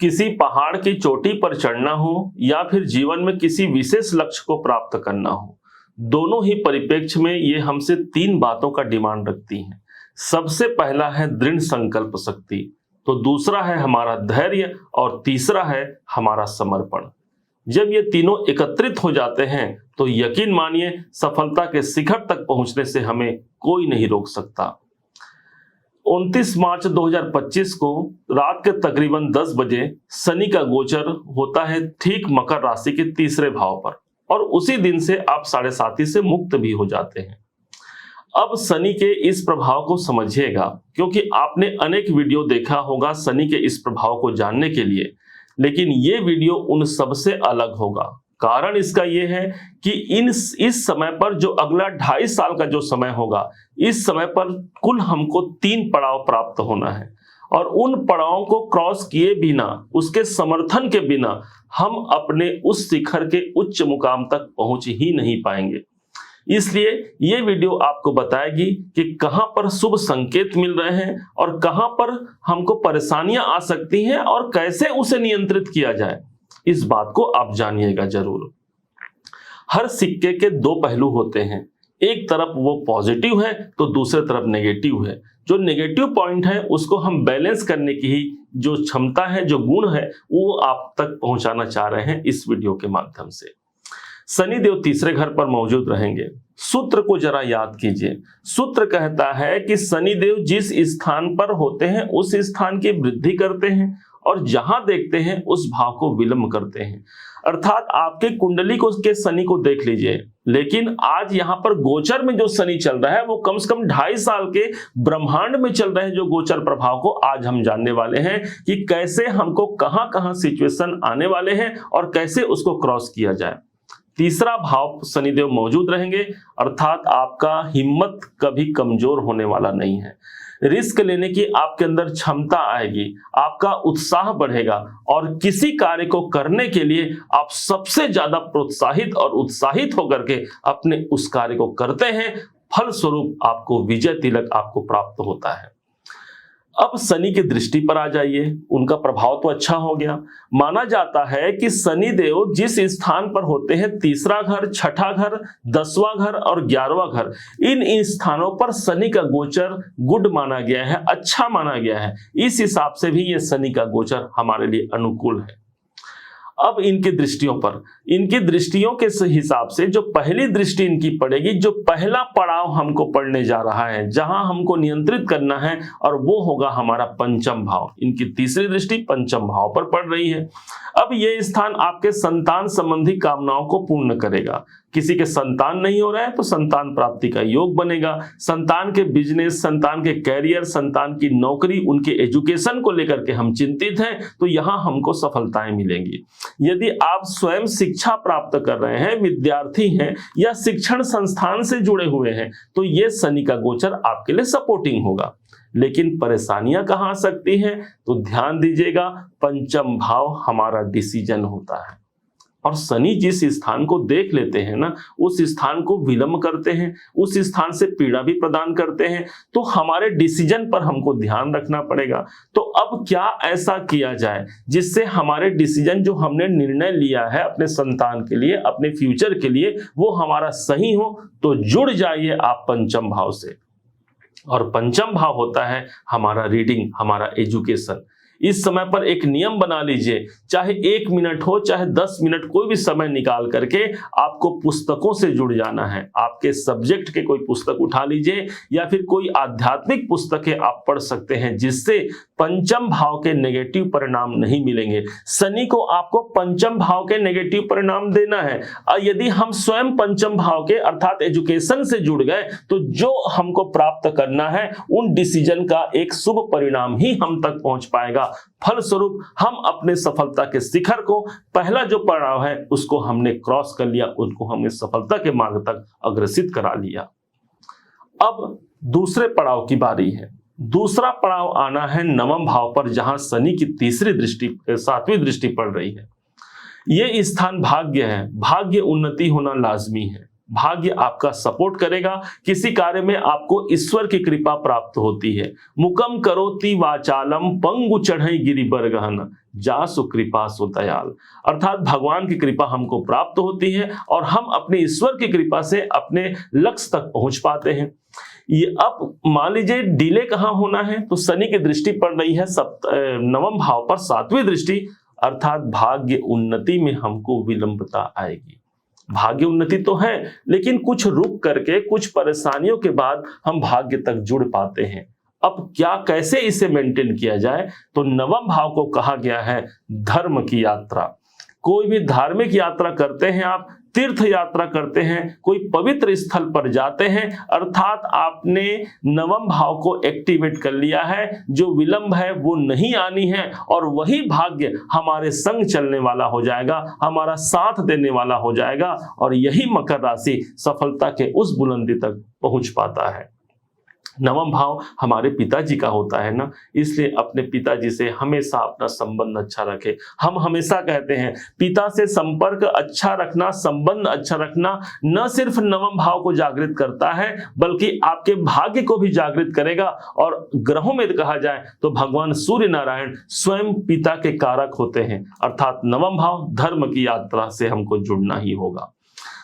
किसी पहाड़ की चोटी पर चढ़ना हो या फिर जीवन में किसी विशेष लक्ष्य को प्राप्त करना हो, दोनों ही परिप्रेक्ष्य में ये हमसे तीन बातों का डिमांड रखती हैं। सबसे पहला है दृढ़ संकल्प शक्ति, तो दूसरा है हमारा धैर्य और तीसरा है हमारा समर्पण। जब ये तीनों एकत्रित हो जाते हैं तो यकीन मानिए सफलता के शिखर तक पहुंचने से हमें कोई नहीं रोक सकता। 29 मार्च 2025 को रात के तकरीबन 10 बजे शनि का गोचर होता है ठीक मकर राशि के तीसरे भाव पर, और उसी दिन से आप 7.5 से मुक्त भी हो जाते हैं। अब शनि के इस प्रभाव को समझिएगा, क्योंकि आपने अनेक वीडियो देखा होगा शनि के इस प्रभाव को जानने के लिए, लेकिन ये वीडियो उन सबसे अलग होगा। कारण इसका यह है कि इस समय पर जो अगला 2.5 साल का जो समय होगा, इस समय पर कुल हमको 3 पड़ाव प्राप्त होना है, और उन पड़ावों को क्रॉस किए बिना, उसके समर्थन के बिना हम अपने उस शिखर के उच्च मुकाम तक पहुंच ही नहीं पाएंगे। इसलिए ये वीडियो आपको बताएगी कि कहां पर शुभ संकेत मिल रहे हैं और कहां पर हमको परेशानियां आ सकती हैं और कैसे उसे नियंत्रित किया जाए। इस बात को आप जानिएगा जरूर। हर सिक्के के 2 पहलू होते हैं, एक तरफ वो पॉजिटिव है तो दूसरे तरफ नेगेटिव है। जो नेगेटिव पॉइंट है उसको हम बैलेंस करने की ही जो क्षमता है, जो गुण है, वो आप तक पहुंचाना चाह रहे हैं इस वीडियो के माध्यम से। शनिदेव तीसरे घर पर मौजूद रहेंगे। सूत्र को जरा याद कीजिए। सूत्र कहता है कि शनिदेव जिस स्थान पर होते हैं उस स्थान की वृद्धि करते हैं, और जहां देखते हैं उस भाव को विलंब करते हैं। अर्थात आपके कुंडली को के शनि को देख लीजिए, लेकिन आज यहां पर गोचर में जो शनि चल रहा है वो कम से कम 2.5 साल के ब्रह्मांड में चल रहे जो गोचर प्रभाव को आज हम जानने वाले हैं कि कैसे हमको कहां कहां सिचुएशन आने वाले हैं और कैसे उसको क्रॉस किया जाए। तीसरा भाव शनिदेव मौजूद रहेंगे, अर्थात आपका हिम्मत कभी कमजोर होने वाला नहीं है। रिस्क लेने की आपके अंदर क्षमता आएगी, आपका उत्साह बढ़ेगा, और किसी कार्य को करने के लिए आप सबसे ज्यादा प्रोत्साहित और उत्साहित होकर के अपने उस कार्य को करते हैं। फलस्वरूप आपको विजय तिलक आपको प्राप्त होता है। अब शनि की दृष्टि पर आ जाइए। उनका प्रभाव तो अच्छा हो गया। माना जाता है कि शनि देव जिस स्थान पर होते हैं, तीसरा घर, छठा घर, 10वां घर और 11वां घर, इन स्थानों पर शनि का गोचर गुड माना गया है, अच्छा माना गया है। इस हिसाब से भी ये शनि का गोचर हमारे लिए अनुकूल है। अब इनकी दृष्टियों के हिसाब से जो पहली दृष्टि इनकी पड़ेगी, जो पहला पड़ाव हमको पड़ने जा रहा है, जहां हमको नियंत्रित करना है, और वो होगा हमारा पंचम भाव। इनकी तीसरी दृष्टि पंचम भाव पर पड़ रही है। अब ये स्थान आपके संतान संबंधी कामनाओं को पूर्ण करेगा। किसी के संतान नहीं हो रहा है तो संतान प्राप्ति का योग बनेगा। संतान के बिजनेस, संतान के कैरियर, संतान की नौकरी, उनके एजुकेशन को लेकर के हम चिंतित हैं तो यहां हमको सफलताएं मिलेंगी। यदि आप स्वयं शिक्षा प्राप्त कर रहे हैं, विद्यार्थी हैं या शिक्षण संस्थान से जुड़े हुए हैं, तो ये शनि का गोचर आपके लिए सपोर्टिंग होगा। लेकिन परेशानियां कहां आ सकती हैं, तो ध्यान दीजिएगा, पंचम भाव हमारा डिसीजन होता है, और शनि जिस स्थान को देख लेते हैं ना, उस स्थान को विलंब करते हैं, उस स्थान से पीड़ा भी प्रदान करते हैं। तो हमारे डिसीजन पर हमको ध्यान रखना पड़ेगा। तो अब क्या ऐसा किया जाए जिससे हमारे डिसीजन, जो हमने निर्णय लिया है अपने संतान के लिए, अपने फ्यूचर के लिए, वो हमारा सही हो। तो जुड़ जाइए आप पंचम भाव से, और पंचम भाव होता है हमारा रीडिंग, हमारा एजुकेशन। इस समय पर एक नियम बना लीजिए, चाहे 1 मिनट हो, चाहे 10 मिनट, कोई भी समय निकाल करके आपको पुस्तकों से जुड़ जाना है। आपके सब्जेक्ट के कोई पुस्तक उठा लीजिए, या फिर कोई आध्यात्मिक पुस्तकें आप पढ़ सकते हैं, जिससे पंचम भाव के नेगेटिव परिणाम नहीं मिलेंगे। शनि को आपको पंचम भाव के नेगेटिव परिणाम देना है, और यदि हम स्वयं पंचम भाव के अर्थात एजुकेशन से जुड़ गए तो जो हमको प्राप्त करना है उन डिसीजन का एक शुभ परिणाम ही हम तक पहुंच पाएगा। फलस्वरूप हम अपने सफलता के शिखर को, पहला जो पड़ाव है उसको हमने क्रॉस कर लिया, उनको हमने सफलता के मार्ग तक अग्रसित करा लिया। अब दूसरे पड़ाव की बारी है। दूसरा पड़ाव आना है 9वें भाव पर, जहां शनि की तीसरी दृष्टि, 7वीं दृष्टि पड़ रही है। ये स्थान भाग्य है। भाग्य उन्नति होना लाजमी है। भाग्य आपका सपोर्ट करेगा, किसी कार्य में आपको ईश्वर की कृपा प्राप्त होती है। मुकम करोति वाचालम पंगु चढ़ई गिरि बरगहन जासु कृपा सु दयाल। अर्थात भगवान की कृपा हमको प्राप्त होती है और हम अपने ईश्वर की कृपा से अपने लक्ष्य तक पहुंच पाते हैं। ये अब मान लीजिए डिले कहां होना है, तो शनि की दृष्टि पड़ रही है नवम भाव पर 7वीं दृष्टि, अर्थात भाग्य उन्नति में हमको विलंबता आएगी। भाग्य उन्नति तो है, लेकिन कुछ रुक करके कुछ परेशानियों के बाद हम भाग्य तक जुड़ पाते हैं। अब क्या कैसे इसे मेंटेन किया जाए, तो नवम भाव को कहा गया है धर्म की यात्रा। कोई भी धार्मिक यात्रा करते हैं, आप तीर्थ यात्रा करते हैं, कोई पवित्र स्थल पर जाते हैं, अर्थात आपने नवम भाव को एक्टिवेट कर लिया है। जो विलंब है वो नहीं आनी है और वही भाग्य हमारे संग चलने वाला हो जाएगा, हमारा साथ देने वाला हो जाएगा और यही मकर राशि सफलता के उस बुलंदी तक पहुंच पाता है। नवम भाव हमारे पिताजी का होता है ना, इसलिए अपने पिताजी से हमेशा अपना संबंध अच्छा रखें। हम हमेशा कहते हैं पिता से संपर्क अच्छा रखना, संबंध अच्छा रखना न सिर्फ नवम भाव को जागृत करता है बल्कि आपके भाग्य को भी जागृत करेगा। और ग्रहों में कहा जाए तो भगवान सूर्य नारायण स्वयं पिता के कारक होते हैं, अर्थात नवम भाव धर्म की यात्रा से हमको जुड़ना ही होगा।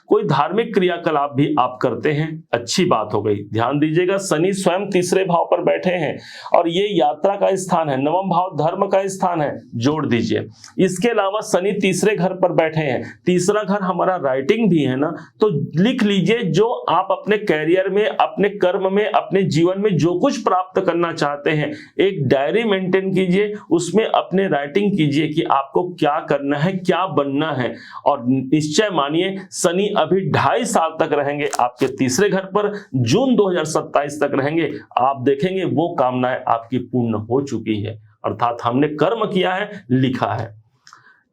कोई धार्मिक क्रियाकलाप भी आप करते हैं, अच्छी बात हो गई। ध्यान दीजिएगा, शनि स्वयं तीसरे भाव पर बैठे हैं और ये यात्रा का स्थान है, नवम भाव धर्म का स्थान है, जोड़ दीजिए। इसके अलावा शनि तीसरे घर पर बैठे हैं, तीसरा घर हमारा राइटिंग भी है ना, तो लिख लीजिए जो आप अपने कैरियर में, अपने कर्म में, अपने जीवन में जो कुछ प्राप्त करना चाहते हैं, एक डायरी मेंटेन कीजिए, उसमें अपने राइटिंग कीजिए कि आपको क्या करना है, क्या बनना है। और निश्चय मानिए शनि अभी 2.5 साल तक रहेंगे आपके तीसरे घर पर, जून 2027 तक रहेंगे। आप देखेंगे वो कामनाएं आपकी पूर्ण हो चुकी है, अर्थात हमने कर्म किया है, लिखा है,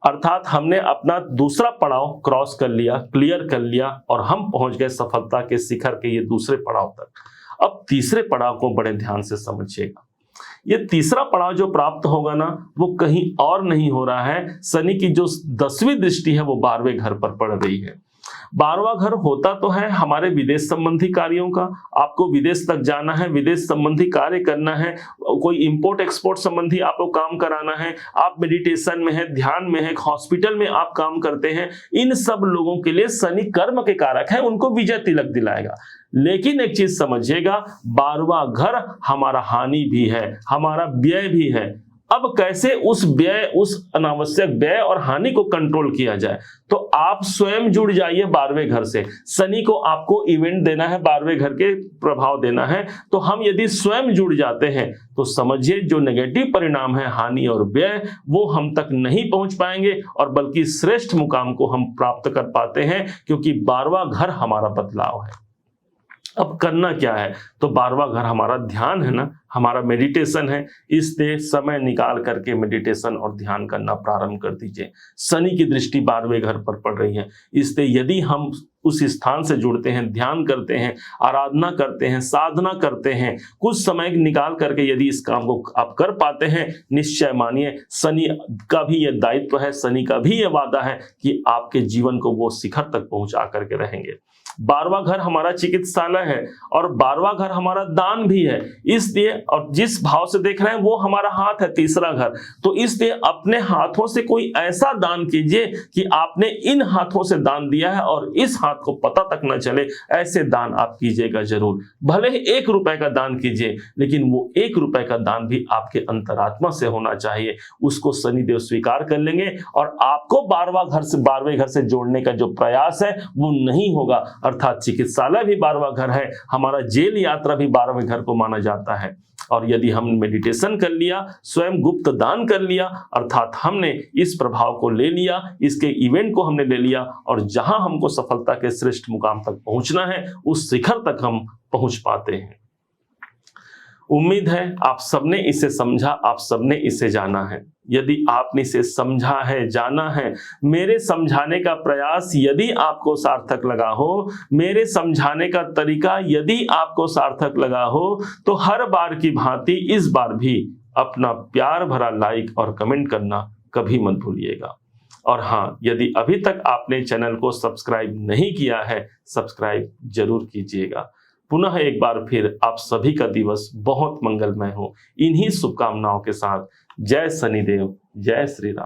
अर्थात हमने अपना दूसरा पड़ाव क्रॉस कर लिया, क्लियर कर लिया और हम पहुंच गए सफलता के शिखर के ये दूसरे पड़ाव तक। अब तीसरे पड़ाव को बड़े ध्यान से समझिएगा। ये तीसरा पड़ाव जो प्राप्त होगा ना, वो कहीं और नहीं हो रहा है, शनि की जो 10वीं दृष्टि है वो 12वें घर पर पड़ रही है। 12वां घर होता तो है हमारे विदेश संबंधी कार्यों का, आपको विदेश तक जाना है, विदेश संबंधी कार्य करना है, कोई इंपोर्ट एक्सपोर्ट संबंधी आपको काम कराना है, आप मेडिटेशन में है, ध्यान में है, हॉस्पिटल में आप काम करते हैं, इन सब लोगों के लिए शनि कर्म के कारक है, उनको विजय तिलक दिलाएगा। लेकिन एक चीज समझिएगा, 12वां घर हमारा हानि भी है, हमारा व्यय भी है। अब कैसे उस व्यय, उस अनावश्यक व्यय और हानि को कंट्रोल किया जाए, तो आप स्वयं जुड़ जाइए 12वें घर से। शनि को आपको इवेंट देना है, 12वें घर के प्रभाव देना है, तो हम यदि स्वयं जुड़ जाते हैं तो समझिए जो नेगेटिव परिणाम है, हानि और व्यय, वो हम तक नहीं पहुंच पाएंगे और बल्कि श्रेष्ठ मुकाम को हम प्राप्त कर पाते हैं, क्योंकि 12वां घर हमारा बदलाव है। अब करना क्या है, तो 12वां घर हमारा ध्यान है ना, हमारा मेडिटेशन है। इसलिए समय निकाल करके मेडिटेशन और ध्यान करना प्रारंभ कर दीजिए। शनि की दृष्टि 12वें घर पर पड़ रही है, इसलिए यदि हम उस स्थान से जुड़ते हैं, ध्यान करते हैं, आराधना करते हैं, साधना करते हैं, कुछ समय निकाल करके यदि इस काम को आप कर पाते हैं, निश्चय मानिए शनि का भी यह दायित्व है, शनि का भी यह वादा है कि आपके जीवन को वो शिखर तक पहुंचा करके रहेंगे। 12वां घर हमारा चिकित्सालय है और 12वां घर हमारा दान भी है, इसलिए और जिस भाव से देख रहे हैं वो हमारा हाथ है, तीसरा घर, तो इसलिए अपने हाथों से कोई ऐसा दान कीजिए कि आपने इन हाथों से दान दिया है और इस हाथ को पता तक न चले, ऐसे दान आप कीजिएगा जरूर। भले ही 1 रुपए का दान कीजिए, लेकिन वो 1 रुपए का दान भी आपके अंतरात्मा से होना चाहिए, उसको शनिदेव स्वीकार कर लेंगे और आपको 12वें घर से जोड़ने का जो प्रयास है वो नहीं होगा। अर्थात चिकित्सालय भी 12वां घर है, हमारा जेल यात्रा भी 12वें घर को माना जाता है। और यदि हम मेडिटेशन कर लिया, स्वयं गुप्त दान कर लिया, अर्थात हमने इस प्रभाव को ले लिया, इसके इवेंट को हमने ले लिया और जहां हमको सफलता के श्रेष्ठ मुकाम तक पहुंचना है, उस शिखर तक हम पहुंच पाते हैं। उम्मीद है आप सबने इसे समझा, आप सबने इसे जाना है। यदि आपने इसे समझा है, जाना है, मेरे समझाने का प्रयास यदि आपको सार्थक लगा हो, मेरे समझाने का तरीका यदि आपको सार्थक लगा हो, तो हर बार की भांति इस बार भी अपना प्यार भरा लाइक और कमेंट करना कभी मत भूलिएगा। और हाँ, यदि अभी तक आपने चैनल को सब्सक्राइब नहीं किया है, सब्सक्राइब जरूर कीजिएगा। पुनः एक बार फिर आप सभी का दिवस बहुत मंगलमय हो। इन्हीं शुभकामनाओं के साथ जय शनिदेव, जय श्री राम।